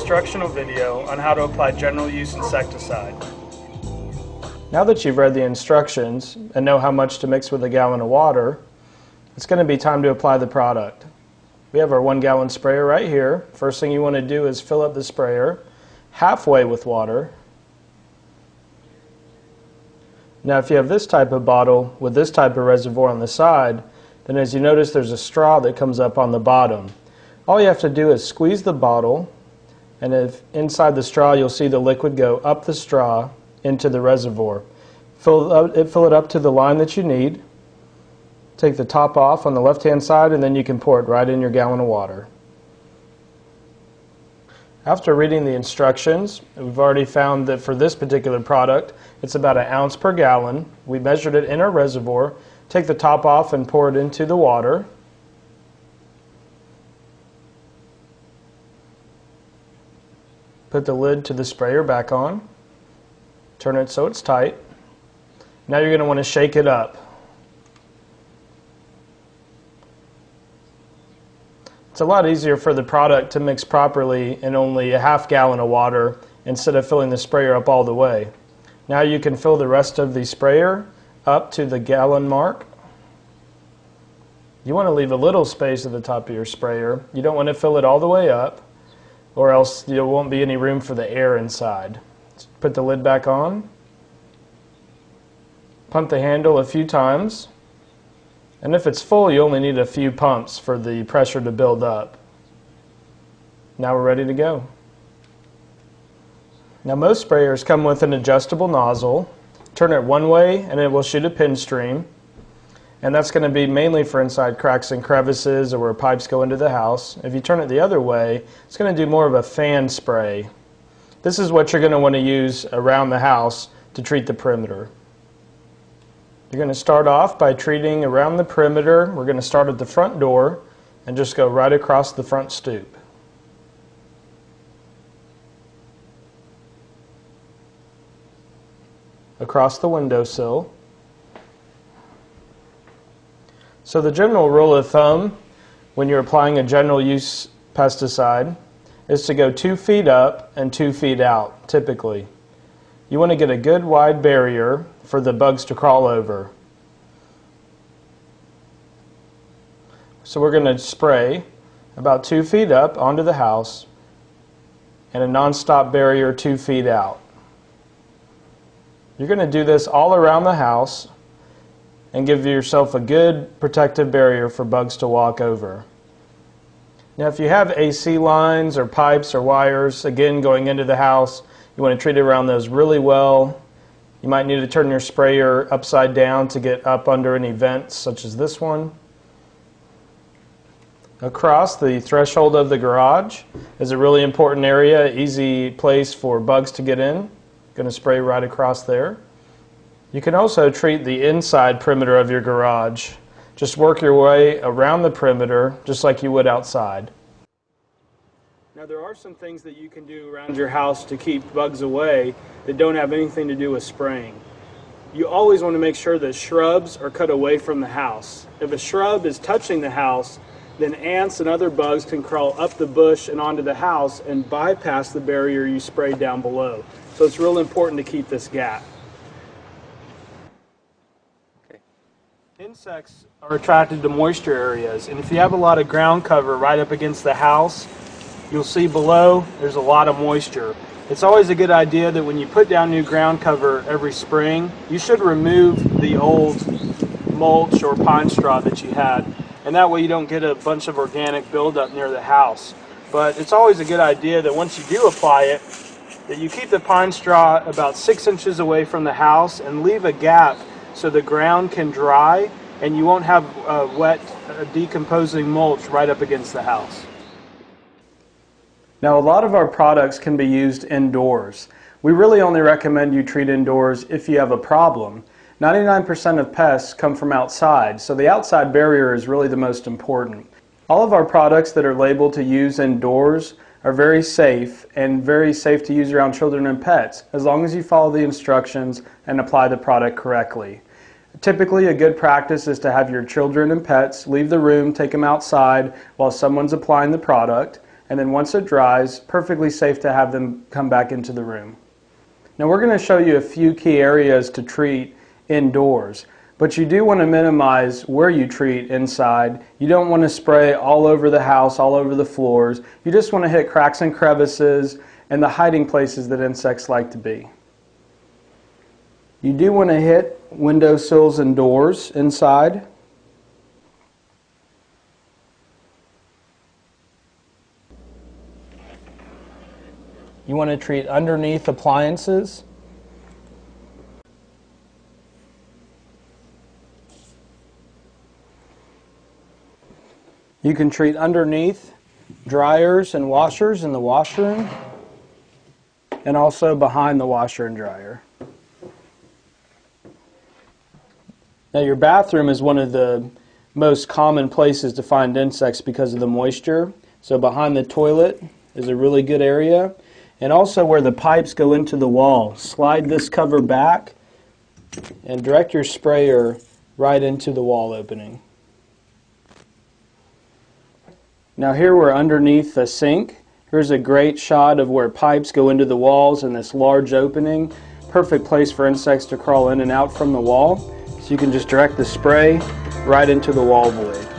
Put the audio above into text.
instructional video on how to apply general use insecticide. Now that you've read the instructions and know how much to mix with a gallon of water, it's going to be time to apply the product. We have our 1 gallon sprayer right here. First thing you want to do is fill up the sprayer halfway with water. Now if you have this type of bottle with this type of reservoir on the side, then as you notice there's a straw that comes up on the bottom. All you have to do is squeeze the bottle, and if inside the straw you'll see the liquid go up the straw into the reservoir. Fill it up to the line that you need. Take the top off on the left hand side, and then you can pour it right in your gallon of water. After reading the instructions, we've already found that for this particular product it's about 1 ounce per gallon. We measured it in our reservoir. Take the top off and pour it into the water. Put the lid to the sprayer back on. Turn it so it's tight. Now you're going to want to shake it up. It's a lot easier for the product to mix properly in only 1/2 gallon of water instead of filling the sprayer up all the way. Now you can fill the rest of the sprayer up to the gallon mark. You want to leave a little space at the top of your sprayer. You don't want to fill it all the way up, or else there won't be any room for the air inside. Put the lid back on. Pump the handle a few times. And if it's full, you only need a few pumps for the pressure to build up. Now we're ready to go. Now most sprayers come with an adjustable nozzle. Turn it one way and it will shoot a pin stream. And that's going to be mainly for inside cracks and crevices or where pipes go into the house. If you turn it the other way, it's going to do more of a fan spray. This is what you're going to want to use around the house to treat the perimeter. You're going to start off by treating around the perimeter. We're going to start at the front door and just go right across the front stoop. Across the windowsill. So the general rule of thumb when you're applying a general use pesticide is to go 2 feet up and 2 feet out, typically. You want to get a good wide barrier for the bugs to crawl over. So we're going to spray about 2 feet up onto the house and a non-stop barrier 2 feet out. You're going to do this all around the house and give yourself a good protective barrier for bugs to walk over. Now if you have AC lines or pipes or wires, again going into the house, you want to treat around those really well. You might need to turn your sprayer upside down to get up under any vents such as this one. Across the threshold of the garage is a really important area, easy place for bugs to get in. Going to spray right across there. You can also treat the inside perimeter of your garage. Just work your way around the perimeter just like you would outside. Now there are some things that you can do around your house to keep bugs away that don't have anything to do with spraying. You always want to make sure that shrubs are cut away from the house. If a shrub is touching the house, then ants and other bugs can crawl up the bush and onto the house and bypass the barrier you sprayed down below. So it's real important to keep this gap. Insects are attracted to moisture areas, and if you have a lot of ground cover right up against the house, you'll see below there's a lot of moisture. It's always a good idea that when you put down new ground cover every spring, you should remove the old mulch or pine straw that you had, and that way you don't get a bunch of organic buildup near the house. But it's always a good idea that once you do apply it, that you keep the pine straw about 6 inches away from the house and leave a gap so the ground can dry and you won't have wet, decomposing mulch right up against the house. Now a lot of our products can be used indoors. We really only recommend you treat indoors if you have a problem. 99% of pests come from outside, so the outside barrier is really the most important. All of our products that are labeled to use indoors are very safe and very safe to use around children and pets, as long as you follow the instructions and apply the product correctly. Typically, a good practice is to have your children and pets leave the room, take them outside while someone's applying the product, and then once it dries, perfectly safe to have them come back into the room. Now we're going to show you a few key areas to treat indoors, but you do want to minimize where you treat inside. You don't want to spray all over the house, all over the floors. You just want to hit cracks and crevices and the hiding places that insects like to be. You do want to hit window sills and doors inside. You want to treat underneath appliances. You can treat underneath dryers and washers in the washroom, and also behind the washer and dryer. Now your bathroom is one of the most common places to find insects because of the moisture. So behind the toilet is a really good area. And also where the pipes go into the wall. Slide this cover back and direct your sprayer right into the wall opening. Now here we're underneath the sink. Here's a great shot of where pipes go into the walls and this large opening. Perfect place for insects to crawl in and out from the wall. So you can just direct the spray right into the wall void.